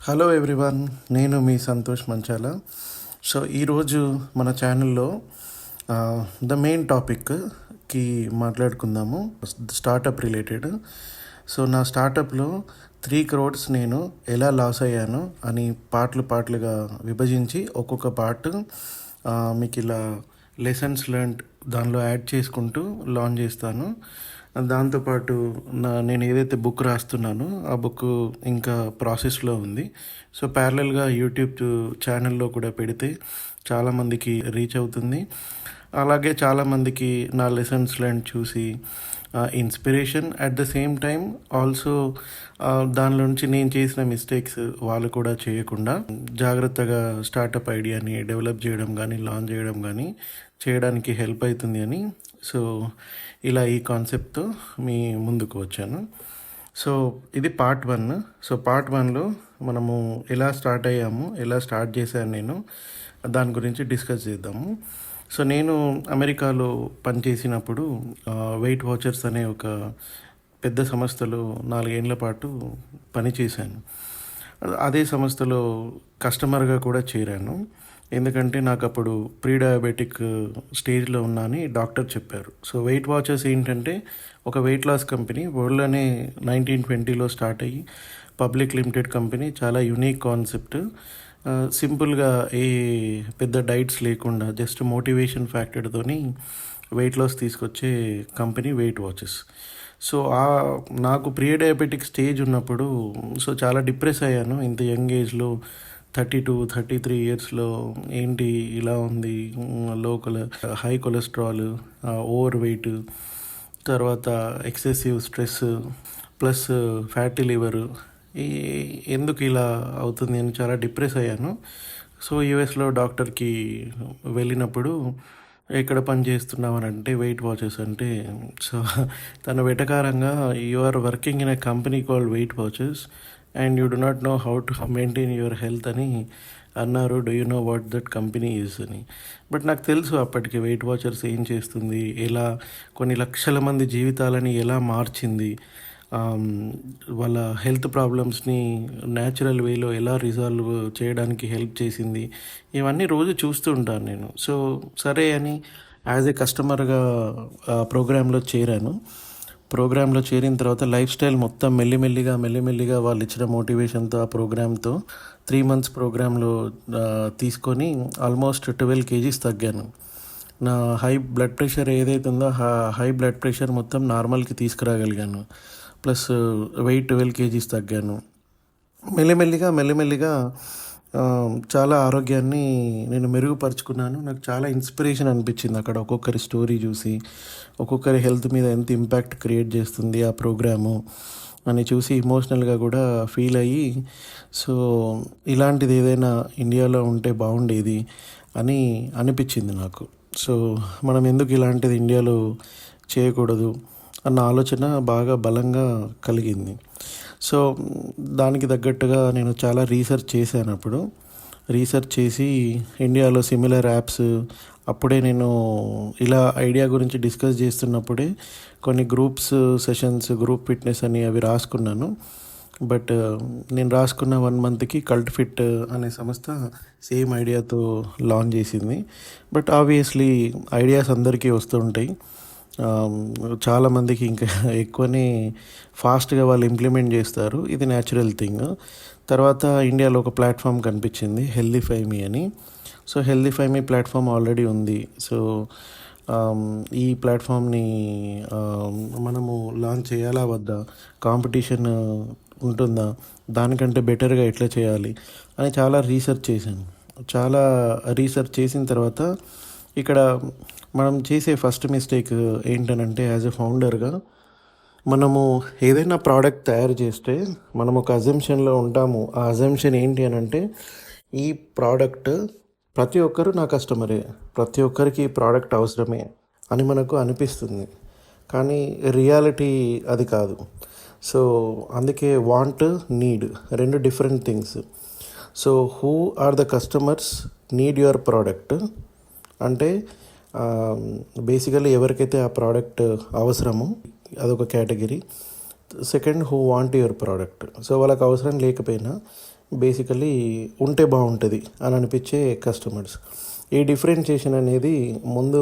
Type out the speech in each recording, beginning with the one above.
Hello everyone, నేను మీ సంతోష్ మంచాల. So ఈరోజు మన ఛానల్లో ద మెయిన్ టాపిక్కి మాట్లాడుకుందాము, స్టార్టప్ రిలేటెడ్. సో నా స్టార్టప్లో 3 crores నేను ఎలా లాస్ అయ్యాను అని పార్ట్లుగా విభజించి ఒక్కొక్క పార్ట్ మీకు ఇలా లెసన్స్ లెర్న్డ్ దానిలో యాడ్ చేసుకుంటూ లాంచ్ చేస్తాను. దాంతోపాటు నేను ఏదైతే బుక్ రాస్తున్నానో ఆ బుక్ ఇంకా ప్రాసెస్లో ఉంది. సో ప్యారలల్గా యూట్యూబ్ ఛానల్లో కూడా పెడితే చాలామందికి రీచ్ అవుతుంది. అలాగే చాలామందికి నా లెసన్స్ లెర్న్ చూసి inspiration, at the same time also దానిలో నుంచి నేను చేసిన మిస్టేక్స్ వాళ్ళు కూడా చేయకుండా జాగ్రత్తగా స్టార్టప్ ఐడియాని డెవలప్ చేయడం కానీ లాంచ్ చేయడం కానీ చేయడానికి హెల్ప్ అవుతుంది అని. సో ఇలా ఈ కాన్సెప్ట్తో మీ ముందుకు వచ్చాను. సో ఇది పార్ట్ 1. సో పార్ట్ 1లో మనము ఎలా స్టార్ట్ అయ్యాము, ఎలా స్టార్ట్ చేశాను నేను, దాని గురించి డిస్కస్ చేద్దాము. సో నేను అమెరికాలో పనిచేసినప్పుడు వెయిట్ వాచర్స్ అనే ఒక పెద్ద సంస్థలో 4 ఏళ్ల పాటు పనిచేశాను. అదే సంస్థలో కస్టమర్గా కూడా చేరాను. ఎందుకంటే నాకు అప్పుడు ప్రీ డయాబెటిక్ స్టేజ్లో ఉన్నా అని డాక్టర్ చెప్పారు. సో వెయిట్ వాచర్స్ ఏంటంటే ఒక వెయిట్ లాస్ కంపెనీ, వరల్డ్లోనే 1920లో స్టార్ట్ అయ్యి పబ్లిక్ లిమిటెడ్ కంపెనీ. చాలా యూనిక్ కాన్సెప్ట్. సింపుల్గా ఏ పెద్ద డైట్స్ లేకుండా జస్ట్ మోటివేషన్ ఫ్యాక్టర్తోని వెయిట్ లాస్ తీసుకొచ్చే కంపెనీ వెయిట్ వాచెస్. సో నాకు ప్రీ డయాబెటిక్ స్టేజ్ ఉన్నప్పుడు సో చాలా డిప్రెస్ అయ్యాను. ఇంత యంగ్ ఏజ్లో 32-33 ఇయర్స్లో ఏంటి ఇలా ఉంది, హై కొలెస్ట్రాల్, ఓవర్ వెయిట్, తర్వాత excessive stress plus fatty liver, ఎందుకు ఇలా అవుతుంది అని చాలా డిప్రెస్ అయ్యాను. సో యూఎస్లో డాక్టర్కి వెళ్ళినప్పుడు ఎక్కడ పని చేస్తున్నామని అంటే వెయిట్ వాచెస్ అంటే, సో తను వెటకారంగా you are working in a company called Weight వాచెస్ and you do not know how to maintain your health అని అన్నారు. Do you know what that company is అని. బట్ నాకు తెలుసు అప్పటికి వెయిట్ వాచర్స్ ఏం చేస్తుంది, ఎలా కొన్ని లక్షల మంది జీవితాలని ఎలా మార్చింది, వాళ్ళ హెల్త్ ప్రాబ్లమ్స్ని న్యాచురల్ వేలో ఎలా రిజాల్వ్ చేయడానికి హెల్ప్ చేసింది. ఇవన్నీ రోజు చూస్తూ ఉంటాను నేను. సో సరే అని యాజ్ ఏ కస్టమర్గా ప్రోగ్రాంలో చేరాను. ప్రోగ్రాంలో చేరిన తర్వాత లైఫ్ స్టైల్ మొత్తం మెల్లిమెల్లిగా వాళ్ళు ఇచ్చిన మోటివేషన్తో ఆ ప్రోగ్రామ్తో 3 months ప్రోగ్రాంలో తీసుకొని ఆల్మోస్ట్ 12 kgs తగ్గాను. నా హై బ్లడ్ ప్రెషర్ ఏదైతే ఉందో హై బ్లడ్ ప్రెషర్ మొత్తం నార్మల్కి తీసుకురాగలిగాను. ప్లస్ వెయిట్ 12 kgs తగ్గాను. మెల్లిమెల్లిగా చాలా ఆరోగ్యాన్ని నేను మెరుగుపరుచుకున్నాను. నాకు చాలా ఇన్స్పిరేషన్ అనిపించింది అక్కడ ఒక్కొక్కరి స్టోరీ చూసి, ఒక్కొక్కరి హెల్త్ మీద ఎంత ఇంపాక్ట్ క్రియేట్ చేస్తుంది ఆ ప్రోగ్రాము అని చూసి ఎమోషనల్గా కూడా ఫీల్ అయ్యి, సో ఇలాంటిది ఏదైనా ఇండియాలో ఉంటే బాగుండేది అని అనిపించింది నాకు. సో మనం ఎందుకు ఇలాంటిది ఇండియాలో చేయకూడదు అన్న ఆలోచన బాగా బలంగా కలిగింది. సో దానికి తగ్గట్టుగా నేను చాలా రీసెర్చ్ చేశాను. అప్పుడు రీసెర్చ్ చేసి ఇండియాలో సిమిలర్ యాప్స్, అప్పుడే నేను ఇలా ఐడియా గురించి డిస్కస్ చేస్తున్నప్పుడే కొన్ని గ్రూప్స్ సెషన్స్, గ్రూప్ ఫిట్నెస్ అని అవి రాసుకున్నాను. బట్ నేను రాసుకున్న 1 monthకి కల్ట్ ఫిట్ అనే సంస్థ సేమ్ ఐడియాతో లాంచ్ చేసింది. బట్ ఆబ్వియస్లీ ఐడియాస్ అందరికీ వస్తూ ఉంటాయి. చాలామందికి ఇంకా ఎక్కువనే ఫాస్ట్గా వాళ్ళు ఇంప్లిమెంట్ చేస్తారు, ఇది న్యాచురల్ థింగ్. తర్వాత ఇండియాలో ఒక ప్లాట్ఫామ్ కనిపించింది, హెల్దీఫై మీ అని. సో హెల్దీఫై మీ ప్లాట్ఫామ్ ఆల్రెడీ ఉంది. సో ఈ ప్లాట్ఫామ్ని మనము లాంచ్ చేయాలా వద్దా, కాంపిటీషన్ ఉంటుందా, దానికంటే బెటర్గా ఎట్లా చేయాలి అని చాలా రీసెర్చ్ చేశాను. చాలా రీసెర్చ్ చేసిన తర్వాత ఇక్కడ మనం చేసే ఫస్ట్ మిస్టేక్ ఏంటనంటే, యాజ్ ఎ ఫౌండర్గా మనము ఏదైనా ప్రోడక్ట్ తయారు చేస్తే మనం ఒక అజంప్షన్లో ఉంటాము. ఆ అజంప్షన్ ఏంటి అని అంటే, ఈ ప్రోడక్ట్ ప్రతి ఒక్కరు నా కస్టమరే, ప్రతి ఒక్కరికి ఈ ప్రోడక్ట్ అవసరమే అని మనకు అనిపిస్తుంది. కానీ రియాలిటీ అది కాదు. సో అందుకే want, need 2 different things. So who are the customers need your product అంటే బేసికలీ ఎవరికైతే ఆ ప్రోడక్ట్ అవసరమో అదొక category. Second, who want your product. So వాళ్ళకి అవసరం లేకపోయినా బేసికలీ ఉంటే బాగుంటుంది అని అనిపించే కస్టమర్స్. ఈ డిఫరెన్షియేషన్ అనేది ముందు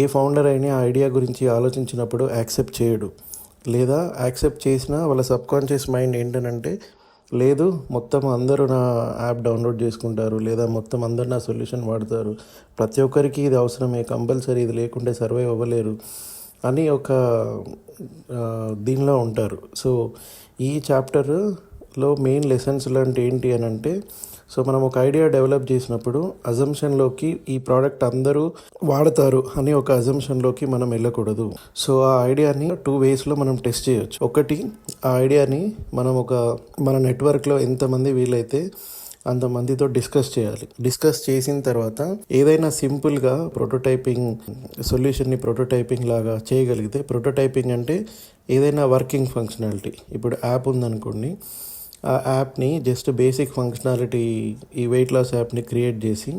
ఏ ఫౌండర్ అయినా ఆ ఐడియా గురించి ఆలోచించినప్పుడు యాక్సెప్ట్ చేయడు. లేదా యాక్సెప్ట్ చేసినా వాళ్ళ సబ్కాన్షియస్ మైండ్ ఏంటనంటే, లేదు మొత్తం అందరూ నా యాప్ డౌన్లోడ్ చేసుకుంటారు, లేదా మొత్తం అందరూ నా సొల్యూషన్ వాడతారు, ప్రతి ఒక్కరికి ఇది అవసరమే, కంపల్సరీ ఇది లేకుంటే సర్వైవ్ అవ్వలేరు అని ఒక దీనిలో ఉంటారు. సో ఈ చాప్టర్లో మెయిన్ లెసన్స్ లాంటి ఏంటి అని అంటే, సో మనం ఒక ఐడియా డెవలప్ చేసినప్పుడు అజంప్షన్లోకి ఈ ప్రోడక్ట్ అందరూ వాడతారు అని ఒక అజంప్షన్లోకి మనం వెళ్ళకూడదు. సో ఆ ఐడియాని 2 వేస్లో మనం టెస్ట్ చేయొచ్చు. ఒకటి, ఆ ఐడియాని మనం మన నెట్వర్క్లో ఎంతమంది వీలైతే అంతమందితో డిస్కస్ చేయాలి. డిస్కస్ చేసిన తర్వాత ఏదైనా సింపుల్గా సొల్యూషన్ని ప్రోటోటైపింగ్ లాగా చేయగలిగితే, ప్రోటోటైపింగ్ అంటే ఏదైనా వర్కింగ్ ఫంక్షనాలిటీ. ఇప్పుడు యాప్ ఉందనుకోండి, ఆ యాప్ని జస్ట్ బేసిక్ ఫంక్షనాలిటీ, ఈ వెయిట్ లాస్ యాప్ని క్రియేట్ చేసి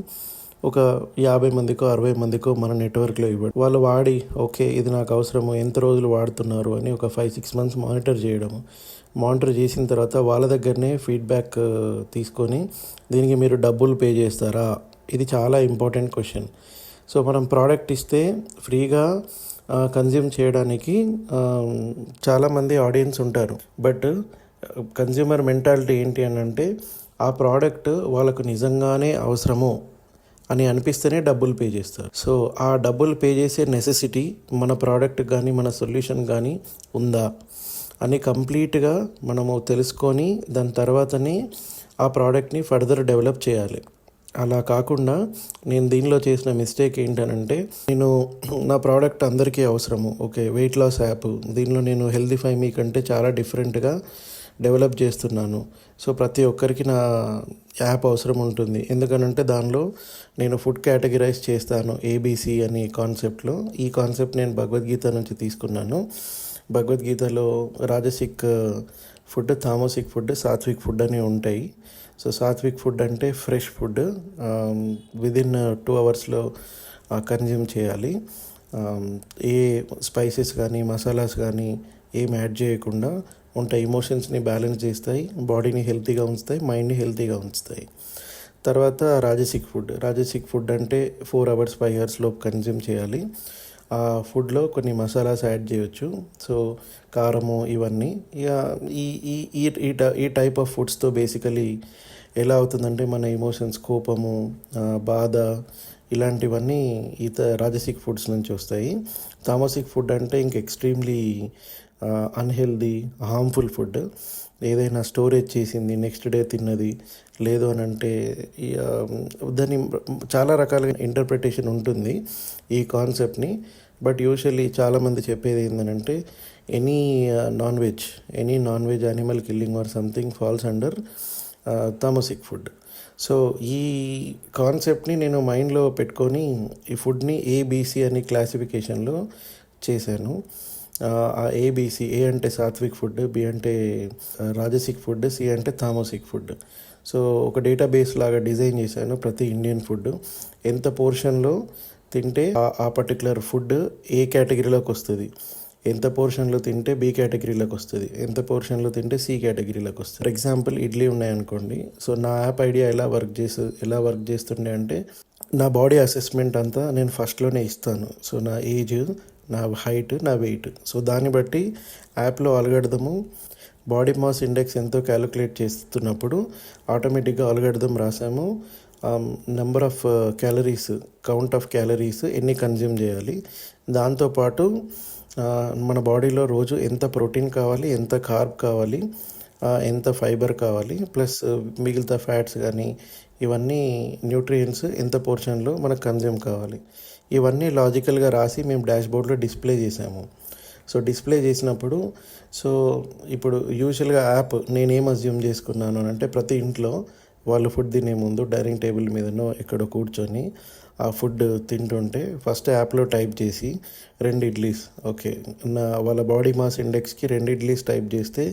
ఒక 50 మందికో 60 మందికో మన నెట్వర్క్లో ఇవ్వడం. వాళ్ళు వాడి ఓకే ఇది నాకు అవసరము, ఎంత రోజులు వాడుతున్నారు అని ఒక 5-6 మంత్స్ మానిటర్ చేయడము. మానిటర్ చేసిన తర్వాత వాళ్ళ దగ్గరనే ఫీడ్బ్యాక్ తీసుకొని దీనికి మీరు డబ్బులు పే చేస్తారా, ఇది చాలా ఇంపార్టెంట్ క్వశ్చన్. సో మనం ప్రోడక్ట్ ఇస్తే ఫ్రీగా కన్జ్యూమ్ చేయడానికి చాలామంది ఆడియన్స్ ఉంటారు. బట్ కన్జ్యూమర్ మెంటాలిటీ ఏంటి అని అంటే, ఆ ప్రోడక్ట్ వాళ్ళకు నిజంగానే అవసరము అని అనిపిస్తేనే డబ్బులు పే చేస్తారు. సో ఆ డబ్బులు పే చేసే నెసెసిటీ మన ప్రోడక్ట్ కానీ మన సొల్యూషన్ కానీ ఉందా అని కంప్లీట్గా మనము తెలుసుకొని దాని తర్వాతనే ఆ ప్రోడక్ట్ని ఫర్దర్ డెవలప్ చేయాలి. అలా కాకుండా నేను దీనిలో చేసిన మిస్టేక్ ఏంటనంటే, నేను నా ప్రోడక్ట్ అందరికీ అవసరము, ఓకే వెయిట్ లాస్ యాప్, దీనిలో నేను హెల్దీఫై మీ కంటే చాలా డిఫరెంట్గా డెవలప్ చేస్తున్నాను. సో ప్రతి ఒక్కరికి నా యాప్ అవసరం ఉంటుంది, ఎందుకనంటే దానిలో నేను ఫుడ్ కేటగిరైజ్ చేస్తాను ఏబీసీ అనే కాన్సెప్ట్లో. ఈ కాన్సెప్ట్ నేను భగవద్గీత నుంచి తీసుకున్నాను. భగవద్గీతలో rajasic food, tamasic food, sattvic food అని ఉంటాయి. సో సాత్విక్ ఫుడ్ అంటే ఫ్రెష్ ఫుడ్, విదిన్ 2 అవర్స్లో కన్జ్యూమ్ చేయాలి. ఏ స్పైసెస్ కానీ మసాలాస్ కానీ ఏం యాడ్ చేయకుండా ఉంటాయి. ఎమోషన్స్ని బ్యాలెన్స్ చేస్తాయి, బాడీని హెల్తీగా ఉంచుతాయి, మైండ్ని హెల్తీగా ఉంచుతాయి. తర్వాత రాజసిక్ ఫుడ్ అంటే 4 అవర్స్ 5 అవర్స్ లోపు కన్జ్యూమ్ చేయాలి. ఆ ఫుడ్లో కొన్ని మసాలాస్ యాడ్ చేయొచ్చు. సో కారము ఇవన్నీ ఇక ఈ టైప్ ఆఫ్ ఫుడ్స్తో బేసికలీ ఎలా అవుతుందంటే మన ఎమోషన్స్, కోపము, బాధ ఇలాంటివన్నీ రాజసిక్ ఫుడ్స్ నుంచి వస్తాయి. తామసిక్ ఫుడ్ అంటే ఇంక ఎక్స్ట్రీమ్లీ అన్హెల్దీ, హార్మ్ఫుల్ ఫుడ్. ఏదైనా స్టోరేజ్ చేసింది నెక్స్ట్ డే తిన్నది లేదు అని అంటే దాన్ని చాలా రకాలుగా ఇంటర్ప్రిటేషన్ ఉంటుంది ఈ కాన్సెప్ట్ని. బట్ యూజువల్లీ చాలామంది చెప్పేది ఏంటంటే, any non veg animal killing or something falls under tamasic food. So ఈ కాన్సెప్ట్ని నేను మైండ్లో పెట్టుకొని ఈ ఫుడ్ని ఏబీసీ అని క్లాసిఫికేషన్లో చేశాను. ఆ ఏబీసీ, ఏ అంటే సాత్విక్ ఫుడ్, బి అంటే రాజసిక్ ఫుడ్, సి అంటే తామసిక్ ఫుడ్. సో ఒక డేటాబేస్ లాగా డిజైన్ చేశాను. ప్రతి ఇండియన్ ఫుడ్ ఎంత పోర్షన్లో తింటే ఆ పర్టికులర్ ఫుడ్ ఏ కేటగిరీలోకి వస్తుంది, ఎంత పోర్షన్లో తింటే బి కేటగిరీలోకి వస్తుంది, ఎంత పోర్షన్లో తింటే సి కేటగిరీలోకి వస్తుంది. ఫర్ ఎగ్జాంపుల్ ఇడ్లీ ఉన్నాయనుకోండి. సో నా యాప్ ఐడియా ఎలా వర్క్ చేస్తుండే అంటే, నా బాడీ అసెస్మెంట్ అంతా నేను ఫస్ట్లోనే ఇస్తాను. సో నా ఏజ్, నా హైట్, నా వెయిట్. సో దాన్ని బట్టి యాప్లో అల్గారిథము బాడీ మాస్ ఇండెక్స్ ఎంతో క్యాలిక్యులేట్ చేస్తున్నప్పుడు ఆటోమేటిక్గా అల్గారిథం రాసాము number of calories, count of calories ఎన్ని కన్జ్యూమ్ చేయాలి, దాంతోపాటు మన బాడీలో రోజు ఎంత ప్రోటీన్ కావాలి, ఎంత కార్బ్ కావాలి, ఎంత ఫైబర్ కావాలి, ప్లస్ మిగతా ఫ్యాట్స్ కానీ ఇవన్నీ న్యూట్రియంట్స్ ఎంత పోర్షన్లో మనకు కన్జ్యూమ్ కావాలి, ఇవన్నీ లాజికల్గా రాసి మేము డాష్బోర్డ్లో డిస్ప్లే చేసాము. సో డిస్ప్లే చేసినప్పుడు, సో ఇప్పుడు యూజువల్గా యాప్ నేనేం అజ్యూమ్ చేసుకున్నాను అంటే, ప్రతి ఇంట్లో వాళ్ళు ఫుడ్ తినే ముందు డైనింగ్ టేబుల్ మీదనో ఎక్కడో కూర్చొని ఆ ఫుడ్ తింటుంటే ఫస్ట్ యాప్లో టైప్ చేసి 2 ఇడ్లీస్, ఓకే వాళ్ళ బాడీ మాస్ ఇండెక్స్కి 2 ఇడ్లీస్ టైప్ చేస్తే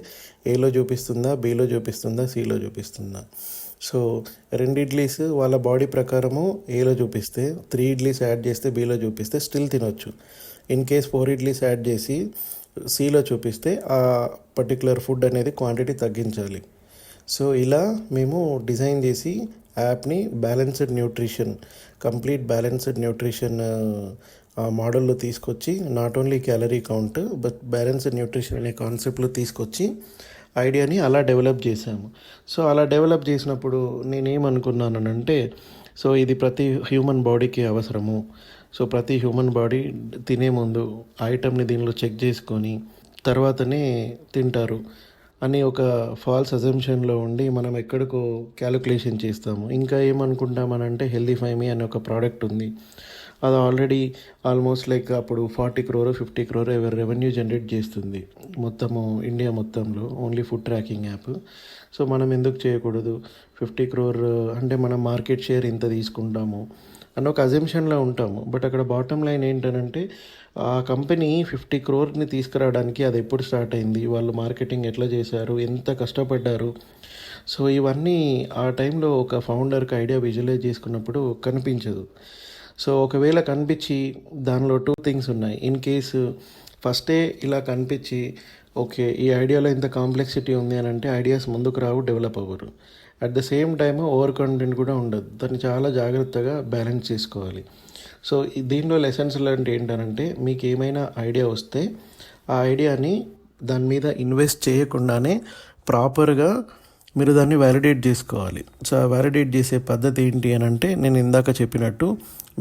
ఏలో చూపిస్తుందా, బీలో చూపిస్తుందా, సిలో చూపిస్తుందా. సో 2 ఇడ్లీస్ వాళ్ళ బాడీ ప్రకారము ఏలో చూపిస్తే, 3 ఇడ్లీస్ యాడ్ చేస్తే బీలో చూపిస్తే స్టిల్ తినొచ్చు. ఇన్ కేస్ 4 ఇడ్లీస్ యాడ్ చేసి సిలో చూపిస్తే ఆ పర్టికులర్ ఫుడ్ అనేది క్వాంటిటీ తగ్గించాలి. సో ఇలా మేము డిజైన్ చేసి యాప్ని కంప్లీట్ బ్యాలెన్స్డ్ న్యూట్రిషన్ మోడల్లో తీసుకొచ్చి not only calorie count but balanced nutrition అనే కాన్సెప్ట్లో తీసుకొచ్చి ఐడియాని అలా డెవలప్ చేశాము. సో అలా డెవలప్ చేసినప్పుడు నేనేమనుకున్నానంటే, సో ఇది ప్రతి హ్యూమన్ బాడీకి అవసరము. సో ప్రతి హ్యూమన్ బాడీ తినే ముందు ఐటమ్ని దీనిలో చెక్ చేసుకొని తర్వాతనే తింటారు అని ఒక ఫాల్స్ అజంప్షన్లో ఉండి మనం ఎక్కడికో క్యాలిక్యులేషన్ చేస్తాము. ఇంకా ఏమనుకుంటామనంటే హెల్దీ ఫైమీ అనే ఒక ప్రోడక్ట్ ఉంది, అది ఆల్రెడీ ఆల్మోస్ట్ లైక్ అప్పుడు 40 crore 50 crore ఎవరి రెవెన్యూ జనరేట్ చేస్తుంది మొత్తము ఇండియా మొత్తంలో, only food tracking app. So మనం ఎందుకు చేయకూడదు, 50 crore అంటే మనం మార్కెట్ షేర్ ఇంత తీసుకుంటాము అన్న ఒక అజంప్షన్లో ఉంటాము. బట్ అక్కడ బాటమ్ లైన్ ఏంటంటే ఆ కంపెనీ 50 crore తీసుకురావడానికి అది ఎప్పుడు స్టార్ట్ అయింది, వాళ్ళు మార్కెటింగ్ ఎట్లా చేశారు, ఎంత కష్టపడ్డారు. సో ఇవన్నీ ఆ టైంలో ఒక ఫౌండర్కి ఐడియా విజువలైజ్ చేసుకున్నప్పుడు కనిపించదు. సో ఒకవేళ కనిపించి దానిలో 2 things ఉన్నాయి. ఇన్ కేసు ఫస్టే ఇలా కనిపించి ఓకే ఈ ఐడియాలో ఇంత కాంప్లెక్సిటీ ఉంది అని అంటే ఐడియాస్ ముందుకు రావు, డెవలప్ అవ్వరు. At the same time over confident కూడా ఉండదు, దాన్ని చాలా జాగ్రత్తగా బ్యాలెన్స్ చేసుకోవాలి. సో దీనిలో లెసన్స్ లాంటి ఏంటంటే మీకు ఏమైనా ఐడియా వస్తే ఆ ఐడియాని దాని మీద ఇన్వెస్ట్ చేయకుండానే ప్రాపర్గా మీరు దాన్ని వ్యాలిడేట్ చేసుకోవాలి. సో ఆ వ్యాలిడేట్ చేసే పద్ధతి ఏంటి అని అంటే నేను ఇందాక చెప్పినట్టు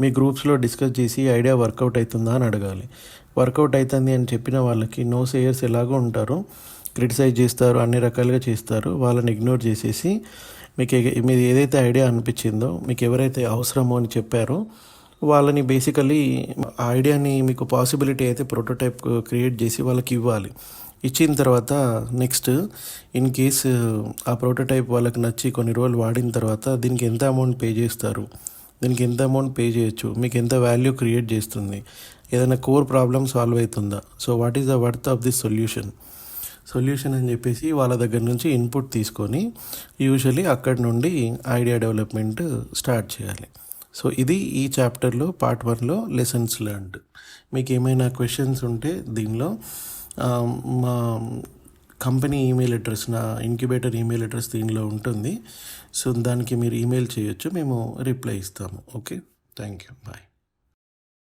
మీ గ్రూప్స్లో డిస్కస్ చేసి ఐడియా వర్కౌట్ అవుతుందా అని అడగాలి. వర్కౌట్ అవుతుంది అని చెప్పిన వాళ్ళకి నో సేయర్స్ ఎలాగో ఉంటారు, క్రిటిసైజ్ చేస్తారు, అన్ని రకాలుగా చేస్తారు. వాళ్ళని ఇగ్నోర్ చేసేసి మీరు ఏదైతే ఐడియా అనిపించిందో, మీకు ఎవరైతే అవసరమో అని చెప్పారో వాళ్ళని బేసికలీ ఆ ఐడియాని మీకు పాసిబిలిటీ అయితే ప్రోటోటైప్ క్రియేట్ చేసి వాళ్ళకి ఇవ్వాలి. ఇచ్చిన తర్వాత నెక్స్ట్ ఇన్ కేస్ ఆ ప్రోటోటైప్ వాళ్ళకి నచ్చి కొన్ని రోజులు వాడిన తర్వాత దీనికి ఎంత అమౌంట్ పే చేస్తారు, దీనికి ఎంత అమౌంట్ పే చేయొచ్చు, మీకు ఎంత వాల్యూ క్రియేట్ చేస్తుంది, ఏదైనా కోర్ ప్రాబ్లమ్ సాల్వ్ అవుతుందా, so what is the worth of this solution అని చెప్పేసి వాళ్ళ దగ్గర నుంచి ఇన్పుట్ తీసుకొని యూజువలీ అక్కడి నుండి ఐడియా డెవలప్మెంట్ స్టార్ట్ చేయాలి. సో ఇది ఈ చాప్టర్లో పార్ట్ 1లో లెసన్స్ లెర్న్డ్. మీకు ఏమైనా క్వశ్చన్స్ ఉంటే దీనిలో మా కంపెనీ ఈమెయిల్ అడ్రస్, నా ఇంక్యుబేటర్ ఈమెయిల్ అడ్రస్ దీనిలో ఉంటుంది. సో దానికి మీరు ఈమెయిల్ చేయొచ్చు, మేము రిప్లై ఇస్తాము. Okay, thank you, bye.